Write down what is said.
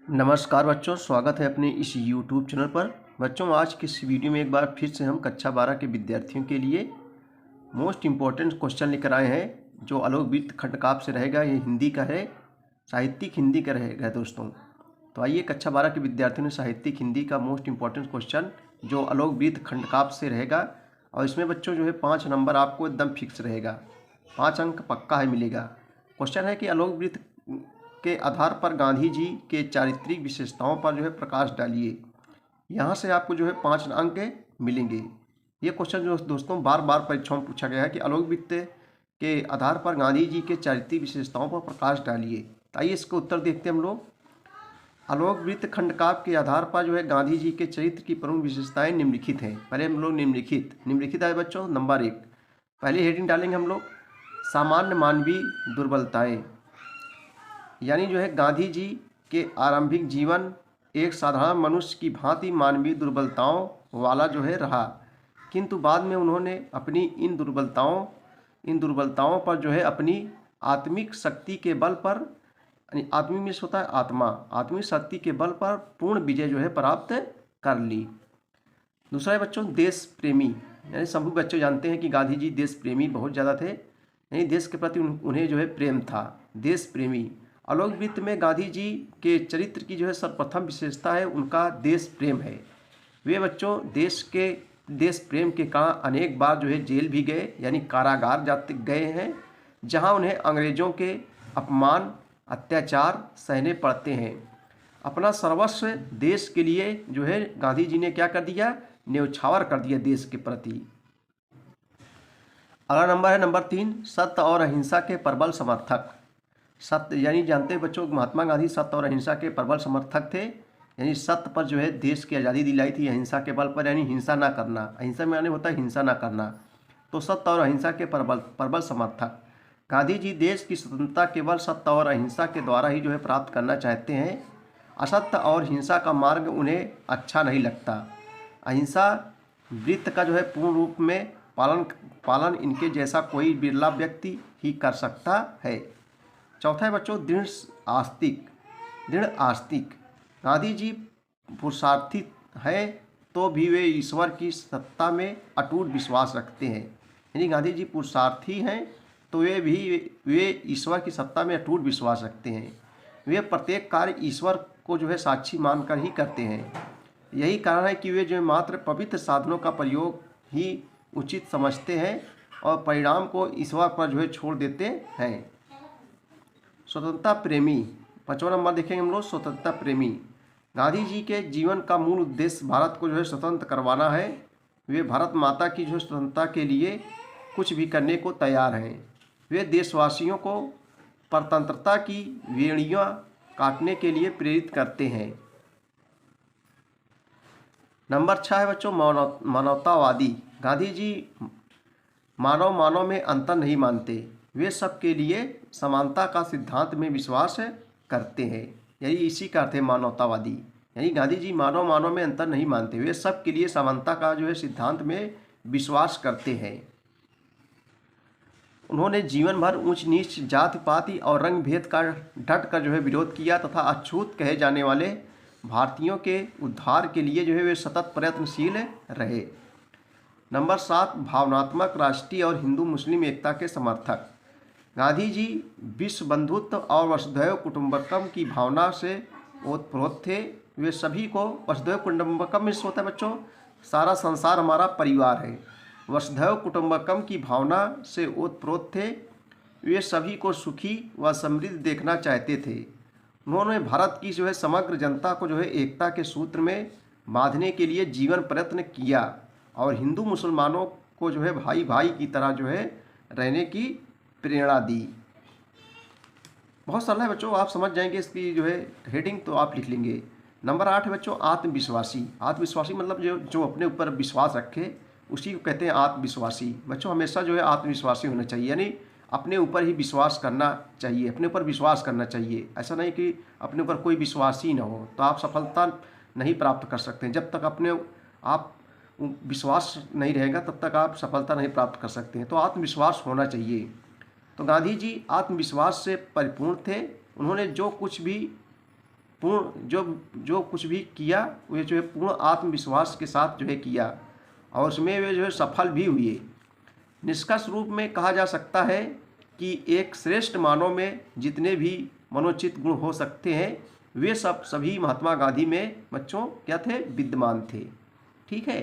नमस्कार बच्चों, स्वागत है अपने इस YouTube चैनल पर। बच्चों, आज की इस वीडियो में एक बार फिर से हम कक्षा 12 के विद्यार्थियों के लिए मोस्ट इम्पॉर्टेंट क्वेश्चन लेकर आए हैं जो आलोक वृत्त खंडकाव्य से रहेगा। ये हिंदी का है, साहित्यिक हिंदी का रहेगा दोस्तों। तो आइए, कक्षा 12 के विद्यार्थियों ने साहित्यिक हिंदी का मोस्ट इम्पॉर्टेंट क्वेश्चन जो आलोक वृत्त खंडकाव्य से रहेगा, और इसमें बच्चों जो है 5 नंबर आपको एकदम फिक्स रहेगा, 5 अंक पक्का है मिलेगा। क्वेश्चन है कि आलोक वृत्त के आधार पर गांधी जी के चारित्रिक विशेषताओं पर जो है प्रकाश डालिए। यहाँ से आपको जो है 5 अंक मिलेंगे। ये क्वेश्चन जो दोस्तों बार बार परीक्षाओं में पूछा गया है कि आलोक वृत्त के आधार पर गांधी जी के चारित्रिक विशेषताओं पर प्रकाश डालिए। तो आइए इसका उत्तर देखते हैं हम लोग। आलोक वृत्त खंडकाव्य के आधार पर जो है गांधी जी के चरित्र की प्रमुख विशेषताएं निम्नलिखित हैं। पहले हम लोग निम्नलिखित है बच्चों। नंबर 1, पहले हेडिंग डालेंगे हम लोग, सामान्य मानवीय दुर्बलताएं। यानी जो है गांधी जी के आरंभिक जीवन एक साधारण मनुष्य की भांति मानवीय दुर्बलताओं वाला जो है रहा, किंतु बाद में उन्होंने अपनी इन दुर्बलताओं पर जो है अपनी आत्मिक शक्ति के बल पर, आत्मिक में होता है आत्मिक शक्ति के बल पर पूर्ण विजय जो है प्राप्त कर ली। दूसरा है बच्चों देश प्रेमी। यानी सभी बच्चे जानते हैं कि गांधी जी देश प्रेमी बहुत ज़्यादा थे, यानी देश के प्रति उन्हें जो है प्रेम था। देश प्रेमी। आलोक वृत्त में गांधी जी के चरित्र की जो है सर्वप्रथम विशेषता है उनका देश प्रेम है। वे बच्चों देश प्रेम के कारण अनेक बार जो है जेल भी गए, यानी कारागार जाते गए हैं, जहां उन्हें अंग्रेज़ों के अपमान अत्याचार सहने पड़ते हैं। अपना सर्वस्व देश के लिए जो है गांधी जी ने क्या कर दिया, न्यौछावर कर दिया देश के प्रति। अगला नंबर है नंबर 3, सत्य और अहिंसा के प्रबल समर्थक। सत्य यानी जानते हैं बच्चों महात्मा गांधी सत्य और अहिंसा के प्रबल समर्थक थे। यानी सत्य पर जो है देश की आज़ादी दिलाई थी, अहिंसा के बल पर, यानी हिंसा ना करना। अहिंसा में यानी होता है हिंसा ना करना। तो सत्य और अहिंसा के प्रबल समर्थक। गांधी जी देश की स्वतंत्रता केवल सत्य और अहिंसा के द्वारा ही जो है प्राप्त करना चाहते हैं। असत्य और हिंसा का मार्ग उन्हें अच्छा नहीं लगता। अहिंसा वृत्त का जो है पूर्ण रूप में पालन इनके जैसा कोई बिरला व्यक्ति ही कर सकता है। चौथा है बच्चों दृढ़ आस्तिक। गांधी जी पुरुषार्थी है तो भी वे ईश्वर की सत्ता में अटूट विश्वास रखते हैं। यानी गांधी जी पुरुषार्थी हैं तो वे ईश्वर की सत्ता में अटूट विश्वास रखते हैं। वे प्रत्येक कार्य ईश्वर को जो है साक्षी मानकर ही करते हैं। यही कारण है कि वे जो मात्र पवित्र साधनों का प्रयोग ही उचित समझते हैं और परिणाम को ईश्वर पर जो है छोड़ देते हैं। स्वतंत्रता प्रेमी। 5वां नंबर देखेंगे हम लोग, स्वतंत्रता प्रेमी। गांधी जी के जीवन का मूल उद्देश्य भारत को जो है स्वतंत्र करवाना है। वे भारत माता की जो स्वतंत्रता के लिए कुछ भी करने को तैयार हैं। वे देशवासियों को परतंत्रता की वेणियाँ काटने के लिए प्रेरित करते हैं। नंबर 6 है बच्चों मानवतावादी। गांधी जी मानव में अंतर नहीं मानते। वे सबके लिए समानता का सिद्धांत में विश्वास करते हैं। यानी इसी का अर्थ है मानवतावादी। यानी गांधी जी मानव में अंतर नहीं मानते, वे सबके लिए समानता का जो है सिद्धांत में विश्वास करते हैं। उन्होंने जीवन भर ऊंच नीच, जाति पाति और रंग भेद का डट कर जो है विरोध किया तथा अछूत कहे जाने वाले भारतीयों के उद्धार के लिए जो है वे सतत प्रयत्नशील रहे। नंबर 7, भावनात्मक राष्ट्रीय और हिंदू मुस्लिम एकता के समर्थक। गांधी जी विश्व बंधुत्व और वसुधैव कुटुंबकम की भावना से ओतप्रोत थे। वे सभी को, वसुधैव कुटुंबकम में होता है बच्चों सारा संसार हमारा परिवार है, वसुधैव कुटुंबकम की भावना से ओतप्रोत थे। वे सभी को सुखी व समृद्ध देखना चाहते थे। उन्होंने भारत की जो है समग्र जनता को जो है एकता के सूत्र में बांधने के लिए जीवन प्रयत्न किया और हिंदू मुसलमानों को जो है भाई भाई की तरह जो है रहने की प्रेरणा दी। बहुत सरल है बच्चों, आप समझ जाएंगे इसकी जो है हेडिंग तो आप लिख लेंगे। नंबर 8 है बच्चों आत्मविश्वासी। आत्मविश्वासी मतलब जो अपने ऊपर विश्वास रखे उसी को कहते हैं आत्मविश्वासी। बच्चों हमेशा जो है आत्मविश्वासी होना चाहिए, यानी अपने ऊपर ही विश्वास करना चाहिए, अपने ऊपर विश्वास करना चाहिए। ऐसा नहीं कि अपने ऊपर कोई विश्वास ही ना हो तो आप सफलता नहीं प्राप्त कर सकते। जब तक अपने आप विश्वास नहीं रहेगा तब तक आप सफलता नहीं प्राप्त कर सकते हैं। तो आत्मविश्वास होना चाहिए। तो गांधी जी आत्मविश्वास से परिपूर्ण थे। उन्होंने जो कुछ भी पूर्ण जो कुछ भी किया वे जो है पूर्ण आत्मविश्वास के साथ जो है किया और उसमें वे जो है सफल भी हुए। निष्कर्ष रूप में कहा जा सकता है कि एक श्रेष्ठ मानव में जितने भी मनोचित गुण हो सकते हैं वे सभी महात्मा गांधी में बच्चों क्या थे, विद्यमान थे। ठीक है।